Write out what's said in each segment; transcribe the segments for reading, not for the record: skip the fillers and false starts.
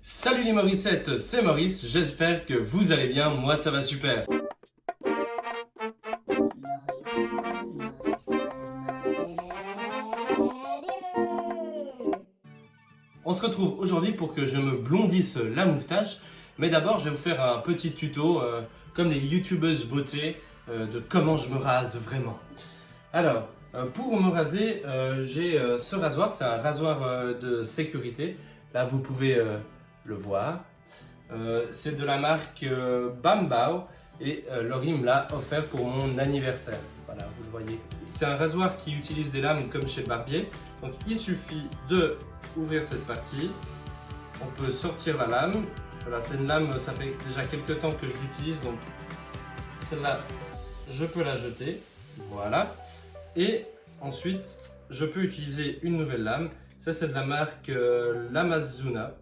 Salut les Morissettes, c'est Maurice, j'espère que vous allez bien, moi ça va super. On se retrouve aujourd'hui pour que je me blondisse la moustache, mais d'abord je vais vous faire un petit tuto, comme les youtubeuses beauté, de comment je me rase vraiment. Alors, pour me raser, j'ai ce rasoir, c'est un rasoir de sécurité, là vous pouvez le voir. C'est de la marque Bambao et Laurie me l'a offert pour mon anniversaire. Voilà, vous le voyez. C'est un rasoir qui utilise des lames comme chez le barbier. Donc il suffit de ouvrir cette partie. On peut sortir la lame. Voilà, c'est une lame, ça fait déjà quelques temps que je l'utilise. Donc celle-là, je peux la jeter. Voilà. Et ensuite, je peux utiliser une nouvelle lame. Ça, c'est de la marque Lamazuna.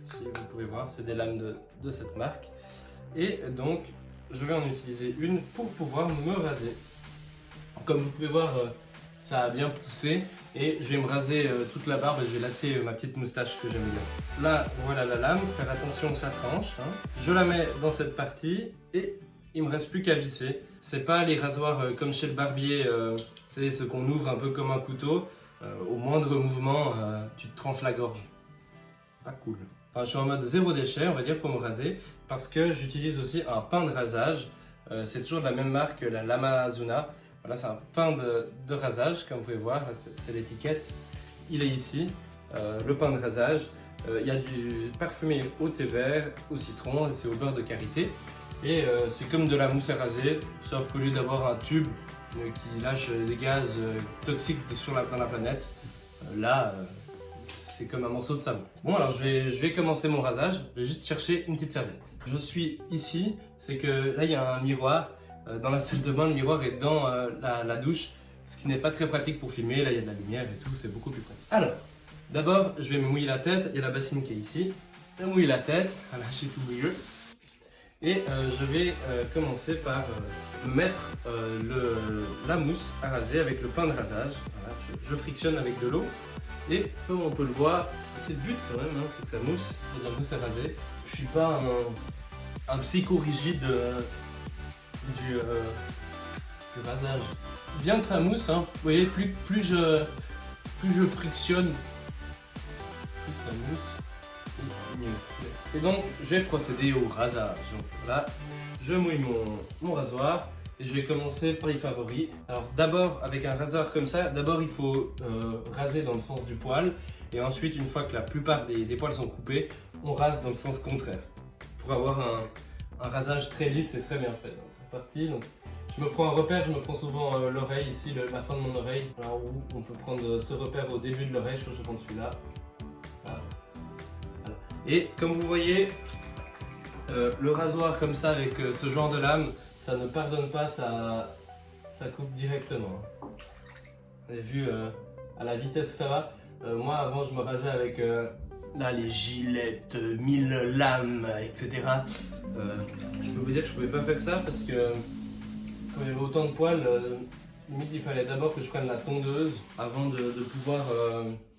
Si vous pouvez voir, c'est des lames de cette marque. Et donc, je vais en utiliser une pour pouvoir me raser. Comme vous pouvez voir, ça a bien poussé. Et je vais me raser toute la barbe et je vais lasser ma petite moustache que j'aime bien. Là, voilà la lame. Faire attention, ça tranche. Je la mets dans cette partie et il me reste plus qu'à visser. C'est pas les rasoirs comme chez le barbier, vous savez, ceux qu'on ouvre un peu comme un couteau. Au moindre mouvement, tu te tranches la gorge. Pas cool. Enfin, je suis en mode zéro déchet, on va dire, pour me raser, parce que j'utilise aussi un pain de rasage. C'est toujours de la même marque, la Lamazuna. Voilà, c'est un pain de rasage, comme vous pouvez voir, c'est l'étiquette. Il est ici, le pain de rasage. Il y a du parfumé au thé vert, au citron, c'est au beurre de karité. Et c'est comme de la mousse à raser, sauf qu'au lieu d'avoir un tube qui lâche des gaz toxiques dans la planète, là, c'est comme un morceau de savon. Bon, alors je vais commencer mon rasage. Je vais juste chercher une petite serviette. Je suis ici, c'est que là il y a un miroir. Dans la salle de bain, le miroir est dans la douche, ce qui n'est pas très pratique pour filmer. Là il y a de la lumière et tout, c'est beaucoup plus pratique. Alors, d'abord je vais me mouiller la tête. Il y a la bassine qui est ici. Je vais mouiller la tête, voilà, j'ai tout mouillé. Et je vais commencer par mettre la mousse à raser avec le pain de rasage. Voilà, je frictionne avec de l'eau. Et comme on peut le voir, c'est le but quand même, c'est que ça mousse, il y a de la mousse à raser. Je suis pas un psycho-rigide du rasage. Bien que ça mousse, vous voyez, plus je frictionne, plus ça mousse. Et mieux c'est. Et donc, je vais procéder au rasage. Donc là, je mouille mon rasoir. Et je vais commencer par les favoris. Alors d'abord, avec un rasoir comme ça, d'abord il faut raser dans le sens du poil. Et ensuite, une fois que la plupart des poils sont coupés, on rase dans le sens contraire. Pour avoir un rasage très lisse et très bien fait. Donc c'est parti. Donc, je me prends un repère, je me prends souvent l'oreille ici, la fin de mon oreille. Alors où on peut prendre ce repère au début de l'oreille, je crois que je prends celui-là. Voilà. Voilà. Et comme vous voyez, le rasoir comme ça avec ce genre de lame, ça ne pardonne pas, ça coupe directement. Vous avez vu à la vitesse que ça va. Moi avant je me rasais avec là, les gilettes, 1000 lames, etc. Je peux vous dire que je pouvais pas faire ça parce que quand il y avait autant de poils, limite il fallait d'abord que je prenne la tondeuse avant de pouvoir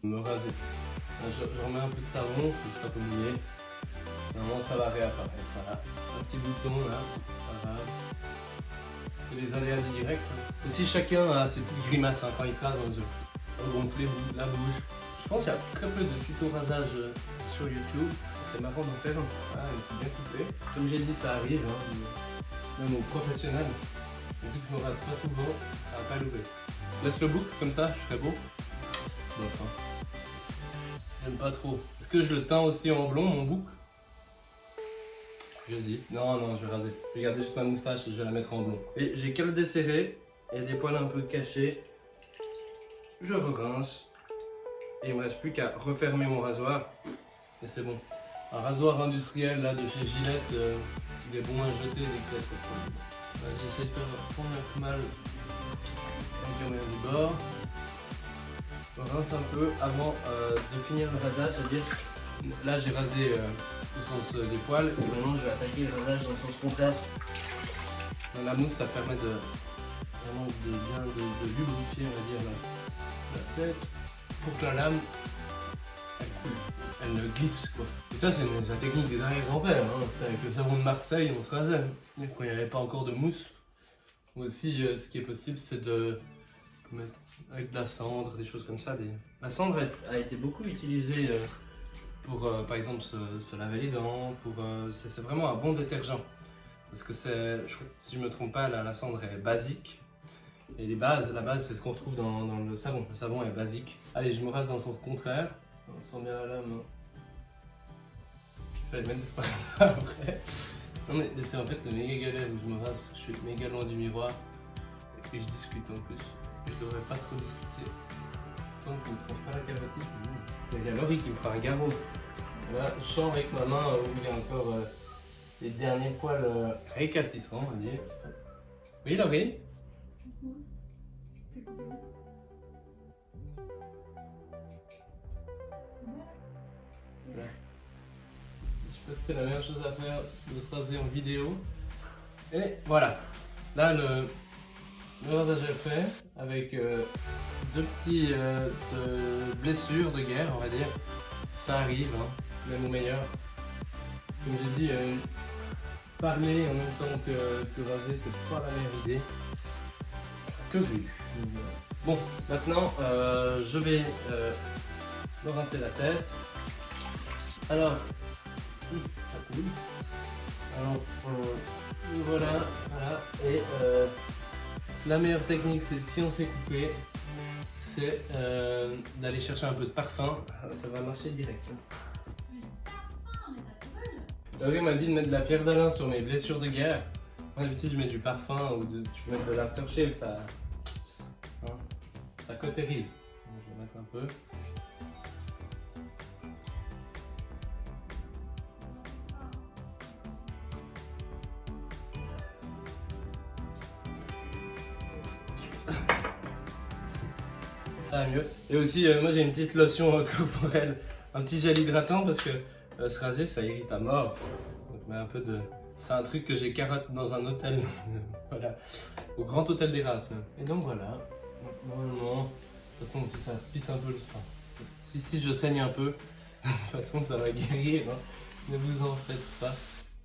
me raser. Je remets un peu de savon, faut que je sois un peu mouillé. Normalement ça va réapparaître. Voilà. Un petit bouton là. Voilà. C'est les aléas du direct. Aussi chacun a ses petites grimaces quand il se rase dans le jeu. Gonfler la bouche. Je pense qu'il y a très peu de tutos rasage sur YouTube. C'est marrant d'en faire un. Voilà, bien coupé. Comme j'ai dit, ça arrive, même aux professionnels. Et vu que je me rase pas souvent, ça va pas louper. Je laisse le bouc comme ça, je suis très beau. Bon, enfin, j'aime pas trop. Est-ce que je le teins aussi en blond, mon bouc? J'hésite. Non, je vais raser. Je vais garder juste ma moustache et je vais la mettre en blond. Et j'ai qu'à le desserrer. Il y a des poils un peu cachés. Je rince. Et il me reste plus qu'à refermer mon rasoir. Et c'est bon. Un rasoir industriel là de chez Gillette, il est bon à jeter des clés. J'essaie de faire fondre mal avec le du bord. Je rince un peu avant de finir le rasage, c'est-à-dire là j'ai rasé au sens des poils et maintenant je vais attaquer le rasage dans le sens contraire. Dans la mousse ça permet vraiment bien de lubrifier, on va dire, la tête pour que la lame elle coule. elle glisse quoi. Et ça c'est la technique des arrière-grands-pères, hein. C'était avec le savon de Marseille, on se rasait. Et quand il n'y avait pas encore de mousse. Aussi ce qui est possible c'est de mettre avec de la cendre, des choses comme ça. La cendre a été beaucoup utilisée pour par exemple se laver les dents, c'est vraiment un bon détergent. Parce que si je me trompe pas, la cendre est basique. Et la base c'est ce qu'on retrouve dans le savon. Le savon est basique. Allez, je me rase dans le sens contraire. On sent bien la lame. Je vais le mettre après. Non mais c'est en fait méga galère où je me rase parce que je suis méga loin du miroir. Et je discute en plus. Et je devrais pas trop discuter. Donc on ne trouve pas la carotide. Il y a Laurie qui me fera un garrot. Là, je sens avec ma main où il y a encore les derniers poils récalcitrants, on va dire. Oui, Laurie? Voilà. Je sais pas si c'était la meilleure chose à faire de se raser en vidéo. Et voilà. Là, le rasage est fait avec deux petites blessures de guerre, on va dire. Ça arrive, hein, même au meilleur. Comme j'ai dit, parler en même temps que raser, c'est pas la meilleure idée que j'ai eue. Bon, maintenant, je vais me rincer la tête. Alors, ça coule. Alors, voilà. Et la meilleure technique, c'est si on s'est coupé, c'est d'aller chercher un peu de parfum. Ça va marcher direct. Laurie m'a dit de mettre de la pierre d'Alain sur mes blessures de guerre. Moi d'habitude je mets du parfum ou tu peux mettre de l'aftershave, ça cautérise. Je vais mettre un peu. Ça va mieux. Et aussi moi j'ai une petite lotion corporelle, un petit gel hydratant parce que se raser ça irrite à mort. Donc mais un peu de... C'est un truc que j'ai carotte dans un hôtel, voilà, au Grand Hôtel des Races même. Et donc voilà, normalement, de toute façon si ça pisse un peu le sang, si je saigne un peu, de toute façon ça va guérir, hein. Ne vous en faites pas,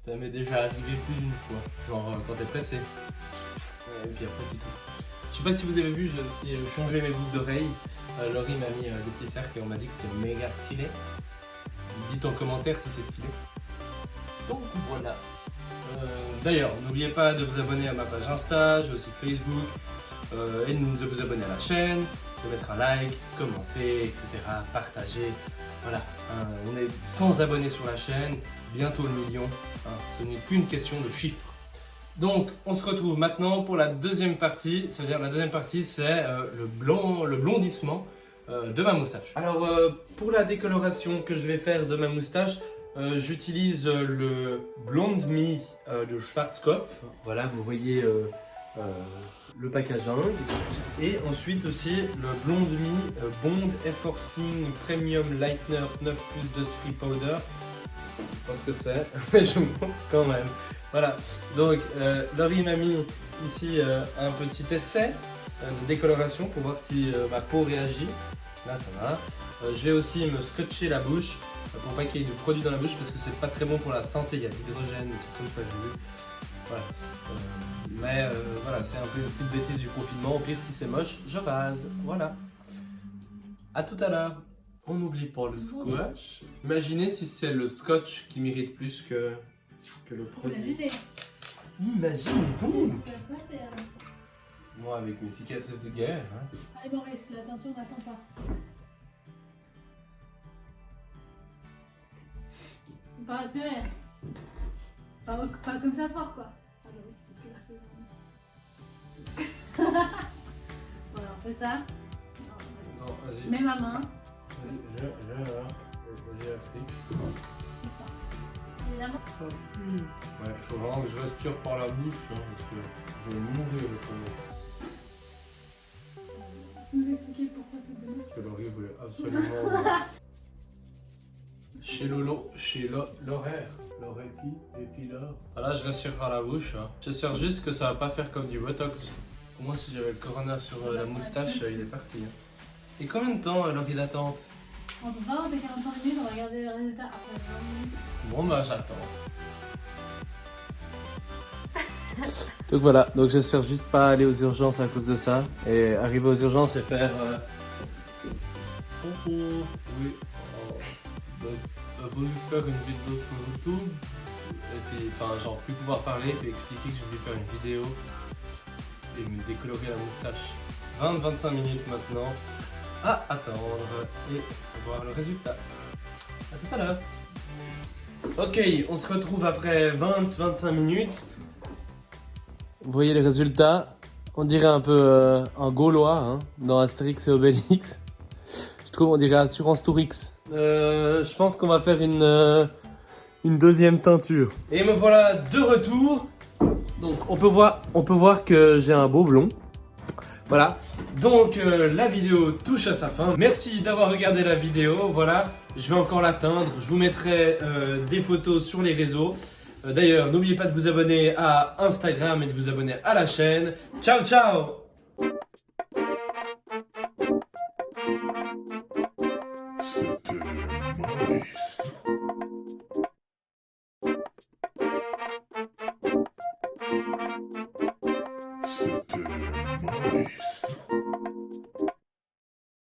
ça m'est déjà arrivé plus d'une fois, genre quand t'es pressé, et puis après c'est tout. Je sais pas si vous avez vu, j'ai aussi changé mes boucles d'oreilles, Laurie m'a mis des petits cercles et on m'a dit que c'était méga stylé. Dites en commentaire si c'est stylé. Donc voilà. D'ailleurs, n'oubliez pas de vous abonner à ma page Insta, j'ai aussi Facebook, et de vous abonner à la chaîne, de mettre un like, commenter, etc., partager. Voilà, on est 100 abonnés sur la chaîne, bientôt le million, ce n'est qu'une question de chiffres. Donc, on se retrouve maintenant pour la deuxième partie, c'est-à-dire la deuxième partie, c'est le blondissement de ma moustache. Alors, pour la décoloration que je vais faire de ma moustache, j'utilise le Blonde Me de Schwarzkopf. Voilà, vous voyez le packaging. Et ensuite aussi le Blonde Me Bond Enforcing Premium Lightener 9 plus Dust Free Powder. Je pense que c'est, mais je vous montre quand même. Voilà, donc Laurie m'a mis ici un petit essai de décoloration pour voir si ma peau réagit. Là, ça va. Je vais aussi me scotcher la bouche pour pas qu'il y ait du produit dans la bouche parce que c'est pas très bon pour la santé, il y a de l'hydrogène, des trucs comme ça, j'ai vu. Voilà. Mais voilà, c'est un peu une petite bêtise du confinement. Au pire, si c'est moche, je rase. Voilà. A tout à l'heure. On n'oublie pas le squash. Imaginez si c'est le scotch qui m'irrite plus que le produit. Imaginez donc. Moi, avec mes cicatrices de guerre. Hein. Allez Maurice, la teinture n'attend pas. Pas respirer. Pas comme ça fort quoi. Voilà, on fait ça. Non, vas-y. Je mets ma main. J'ai appris. Évidemment. Ouais, il faut vraiment que je respire par la bouche, hein, parce que je vais mourir. Vous expliquer pourquoi c'est bon. Parce que Laurie voulait absolument... Chez Lolo, chez l'horaire. L'oreille et puis là. Voilà, je respire par la bouche. Hein. J'espère juste que ça va pas faire comme du botox. Pour moi, si j'avais le corona sur la moustache, il est parti. Hein. Et combien de temps, Laurie, d'attente? Entre 20 et 45 minutes, on va regarder le résultat après 20 minutes. Bon bah j'attends. Donc voilà, donc j'espère juste pas aller aux urgences à cause de ça. Et arriver aux urgences et faire... Oui, voulu faire une vidéo sur YouTube. Et puis, enfin genre plus pouvoir parler et expliquer que j'ai voulu faire une vidéo. Et me décolorer la moustache. 20-25 minutes maintenant. À attendre et voir le résultat. A tout à l'heure. Ok, on se retrouve après 20-25 minutes. Vous voyez les résultats. On dirait un peu un Gaulois hein, dans Astérix et Obélix. Je trouve on dirait Assurance Tourix. Je pense qu'on va faire une deuxième teinture. Et me voilà de retour. Donc on peut voir que j'ai un beau blond. Voilà, donc la vidéo touche à sa fin. Merci d'avoir regardé la vidéo, voilà. Je vais encore l'atteindre, je vous mettrai des photos sur les réseaux. D'ailleurs, n'oubliez pas de vous abonner à Instagram et de vous abonner à la chaîne. Ciao, ciao! C'était Maurice.